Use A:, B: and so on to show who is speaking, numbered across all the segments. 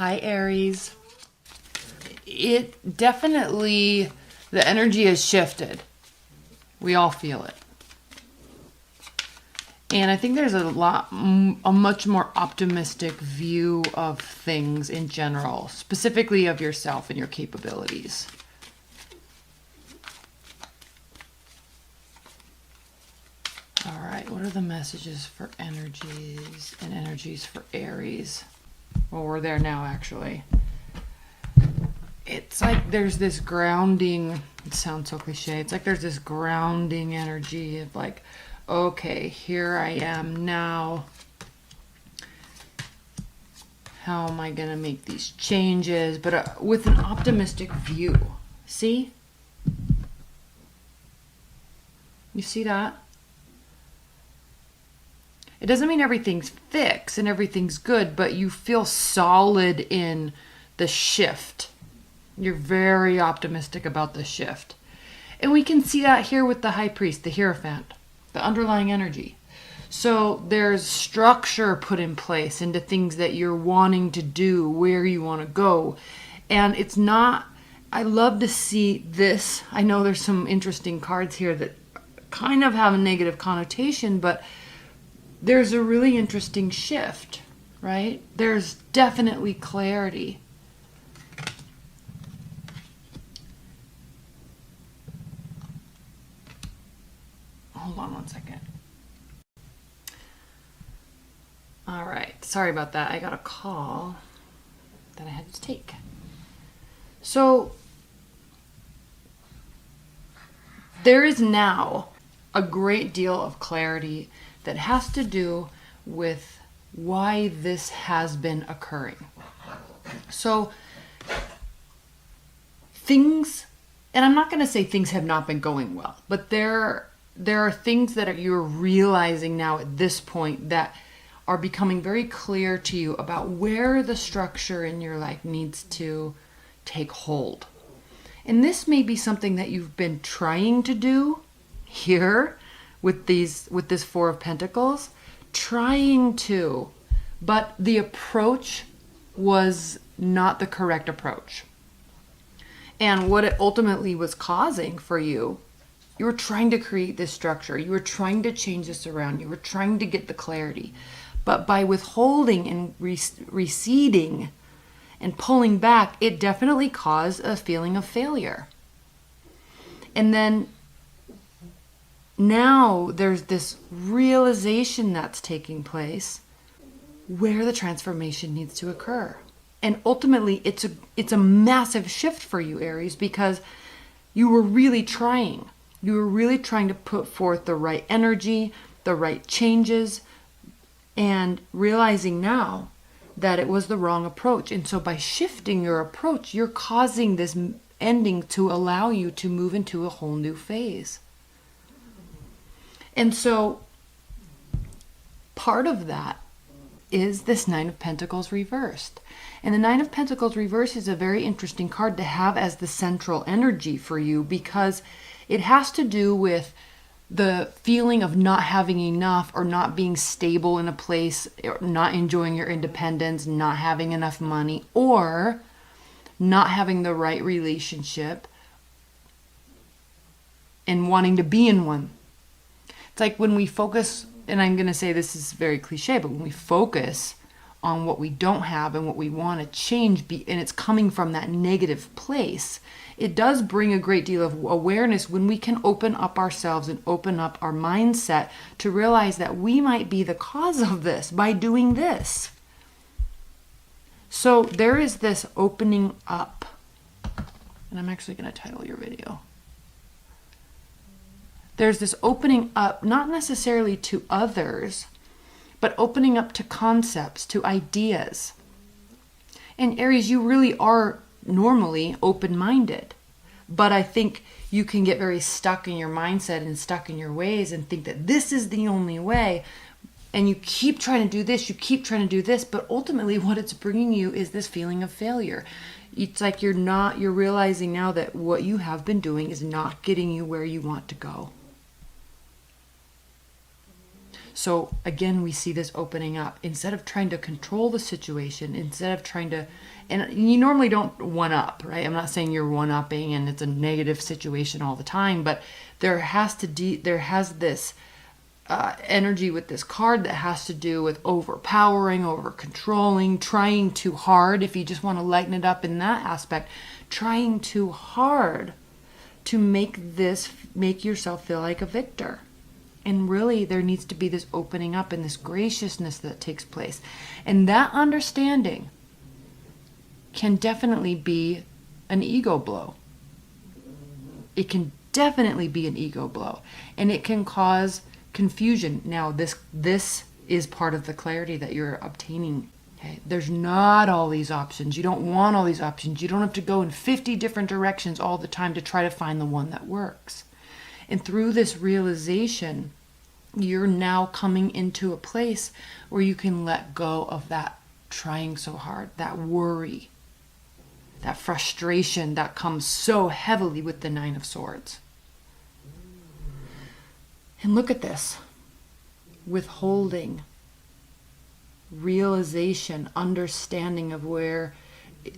A: Hi, Aries. It definitely, the energy has shifted. We all feel it. And I think there's a much more optimistic view of things in general, specifically of yourself and your capabilities. All right, what are the messages for energies and energies for Aries? Well, we're there now, actually. It's like there's this grounding, it sounds so cliche, it's like there's this grounding energy of like, okay, here I am now. How am I going to make these changes? But with an optimistic view. See? You see that? It doesn't mean everything's fixed and everything's good, but you feel solid in the shift. You're very optimistic about the shift. And we can see that here with the High Priest, the Hierophant, the underlying energy. So there's structure put in place into things that you're wanting to do, where you want to go. And it's not, I love to see this. I know there's some interesting cards here that kind of have a negative connotation, but there's a really interesting shift, right? There's definitely clarity. Hold on one second. All right, sorry about that. I got a call that I had to take. So there is now a great deal of clarity that has to do with why this has been occurring. So things, and I'm not going to say things have not been going well, but there are things that you're realizing now at this point that are becoming very clear to you about where the structure in your life needs to take hold. And this may be something that you've been trying to do here with this Four of Pentacles, but the approach was not the correct approach. And what it ultimately was causing for you, you were trying to create this structure, you were trying to change this around, you were trying to get the clarity. But by withholding and receding and pulling back, it definitely caused a feeling of failure. And then now there's this realization that's taking place where the transformation needs to occur. And ultimately, it's a massive shift for you, Aries, because you were really trying. You were really trying to put forth the right energy, the right changes, and realizing now that it was the wrong approach. And so by shifting your approach, you're causing this ending to allow you to move into a whole new phase. And so part of that is this Nine of Pentacles reversed. And the Nine of Pentacles reversed is a very interesting card to have as the central energy for you, because it has to do with the feeling of not having enough, or not being stable in a place, or not enjoying your independence, not having enough money, or not having the right relationship and wanting to be in one. It's like when we focus, and I'm going to say this is very cliche, but when we focus on what we don't have and what we want to change, and it's coming from that negative place, it does bring a great deal of awareness when we can open up ourselves and open up our mindset to realize that we might be the cause of this by doing this. So there is this opening up, and I'm actually going to title your video. There's this opening up, not necessarily to others, but opening up to concepts, to ideas. And Aries, you really are normally open-minded, but I think you can get very stuck in your mindset and stuck in your ways and think that this is the only way. And you keep trying to do this, you keep trying to do this, but ultimately what it's bringing you is this feeling of failure. It's like you're realizing now that what you have been doing is not getting you where you want to go. So again, we see this opening up. Instead of trying to control the situation, instead of trying to, and you normally don't one up, right? I'm not saying you're one upping and it's a negative situation all the time, but there has this energy with this card that has to do with overpowering, over controlling, trying too hard. If you just want to lighten it up in that aspect, trying too hard to make yourself feel like a victor. And really, there needs to be this opening up and this graciousness that takes place. And that understanding can definitely be an ego blow. It can definitely be an ego blow. And it can cause confusion. Now, this is part of the clarity that you're obtaining. Okay? There's not all these options. You don't want all these options. You don't have to go in 50 different directions all the time to try to find the one that works. And through this realization, you're now coming into a place where you can let go of that trying so hard, that worry, that frustration that comes so heavily with the Nine of Swords. And look at this. Withholding, realization, understanding of where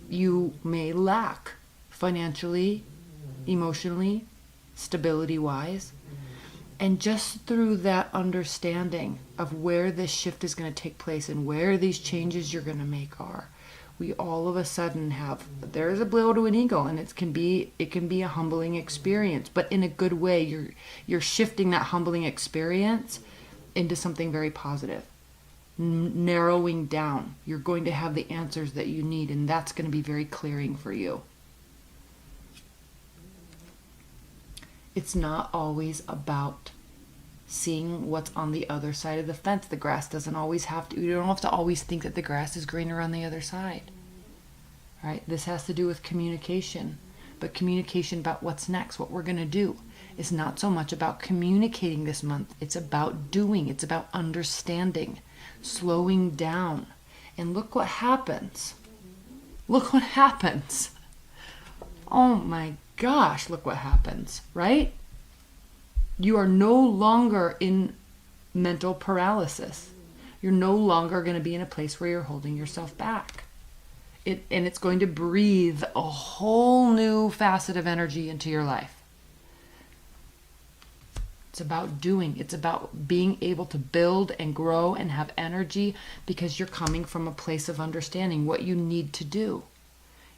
A: you may lack financially, emotionally, stability-wise. And just through that understanding of where this shift is going to take place and where these changes you're going to make are, we all of a sudden there is a blow to an ego, and it can be a humbling experience, but in a good way. You're shifting that humbling experience into something very positive, narrowing down. You're going to have the answers that you need, and that's going to be very clearing for you. It's not always about seeing what's on the other side of the fence. The grass doesn't always you don't have to always think that the grass is greener on the other side. Right? This has to do with communication, but communication about what's next, what we're going to do. It's not so much about communicating this month. It's about doing. It's about understanding, slowing down. And look what happens. Look what happens. Oh my gosh, look what happens, right? You are no longer in mental paralysis. You're no longer going to be in a place where you're holding yourself back. And it's going to breathe a whole new facet of energy into your life. It's about doing. It's about being able to build and grow and have energy because you're coming from a place of understanding what you need to do.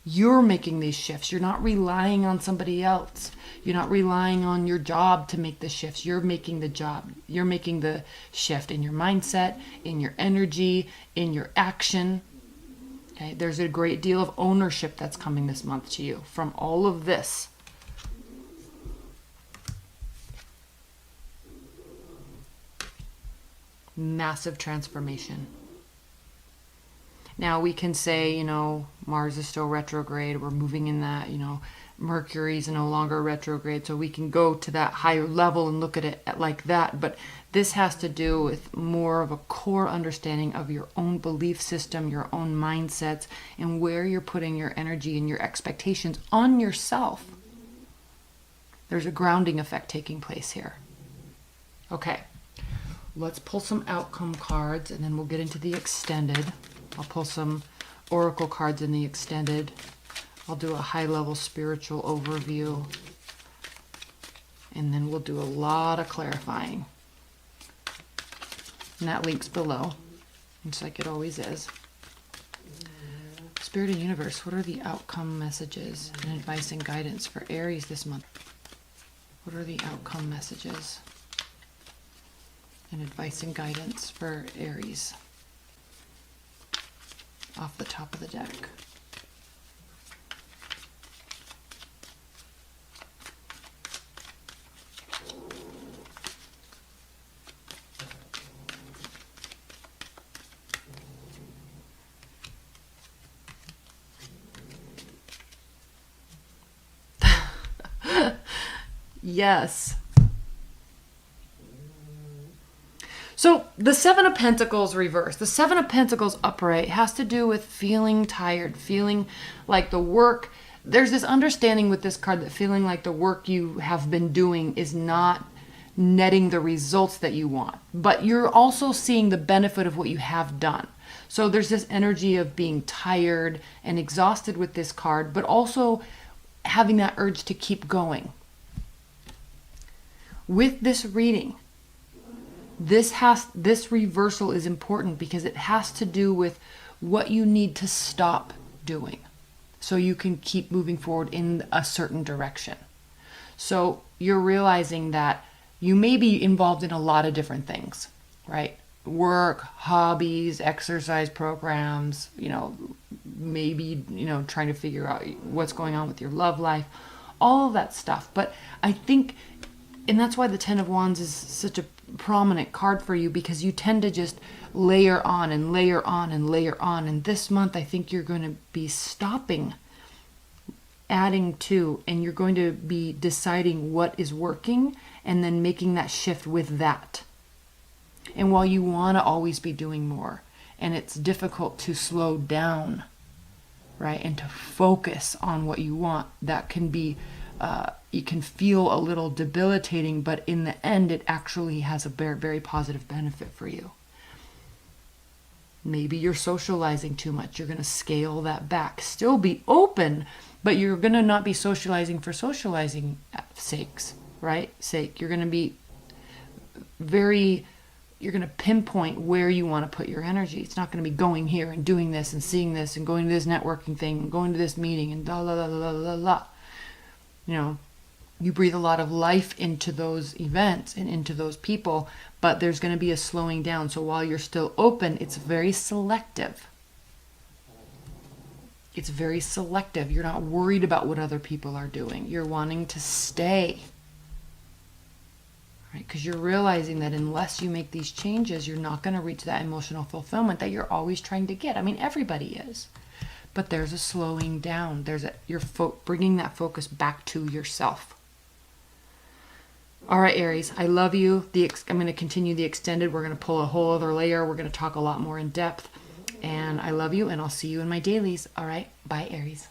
A: You're making these shifts. You're not relying on somebody else. You're not relying on your job to make the shifts. You're making the job. You're making the shift in your mindset, in your energy, in your action. Okay? There's a great deal of ownership that's coming this month to you from all of this. Massive transformation. Now we can say, Mars is still retrograde. We're moving in that, Mercury's no longer retrograde. So we can go to that higher level and look at it like that. But this has to do with more of a core understanding of your own belief system, your own mindsets, and where you're putting your energy and your expectations on yourself. There's a grounding effect taking place here. Okay, let's pull some outcome cards and then we'll get into the extended. I'll pull some oracle cards in the extended. I'll do a high-level spiritual overview. And then we'll do a lot of clarifying. And that link's below. It's like it always is. Spirit and Universe, what are the outcome messages and advice and guidance for Aries this month? What are the outcome messages and advice and guidance for Aries? Off the top of the deck. Yes. So the Seven of Pentacles reversed, the Seven of Pentacles upright has to do with feeling tired, feeling like the work, there's this understanding with this card that feeling like the work you have been doing is not netting the results that you want, but you're also seeing the benefit of what you have done. So there's this energy of being tired and exhausted with this card, but also having that urge to keep going. With this reading, this reversal is important because it has to do with what you need to stop doing so you can keep moving forward in a certain direction. So you're realizing that you may be involved in a lot of different things, right? Work, hobbies, exercise programs, maybe, trying to figure out what's going on with your love life, all of that stuff. But I think, and that's why the Ten of Wands is such a prominent card for you, because you tend to just layer on and layer on and layer on. And this month, I think you're going to be stopping, adding to, and you're going to be deciding what is working and then making that shift with that. And while you want to always be doing more, and it's difficult to slow down, right, and to focus on what you want, that can be, you can feel a little debilitating, but in the end, it actually has a very, very positive benefit for you. Maybe you're socializing too much. You're going to scale that back. Still be open, but you're going to not be socializing for socializing sakes, right? You're going to be you're going to pinpoint where you want to put your energy. It's not going to be going here and doing this and seeing this and going to this networking thing and going to this meeting and la la la la la la. You breathe a lot of life into those events and into those people, but there's going to be a slowing down. So while you're still open, it's very selective. It's very selective. You're not worried about what other people are doing. You're wanting to stay. Right? Because you're realizing that unless you make these changes, you're not going to reach that emotional fulfillment that you're always trying to get. I mean, everybody is. But there's a slowing down. You're bringing that focus back to yourself. All right, Aries, I love you. I'm going to continue the extended. We're going to pull a whole other layer. We're going to talk a lot more in depth. And I love you, and I'll see you in my dailies. All right, bye, Aries.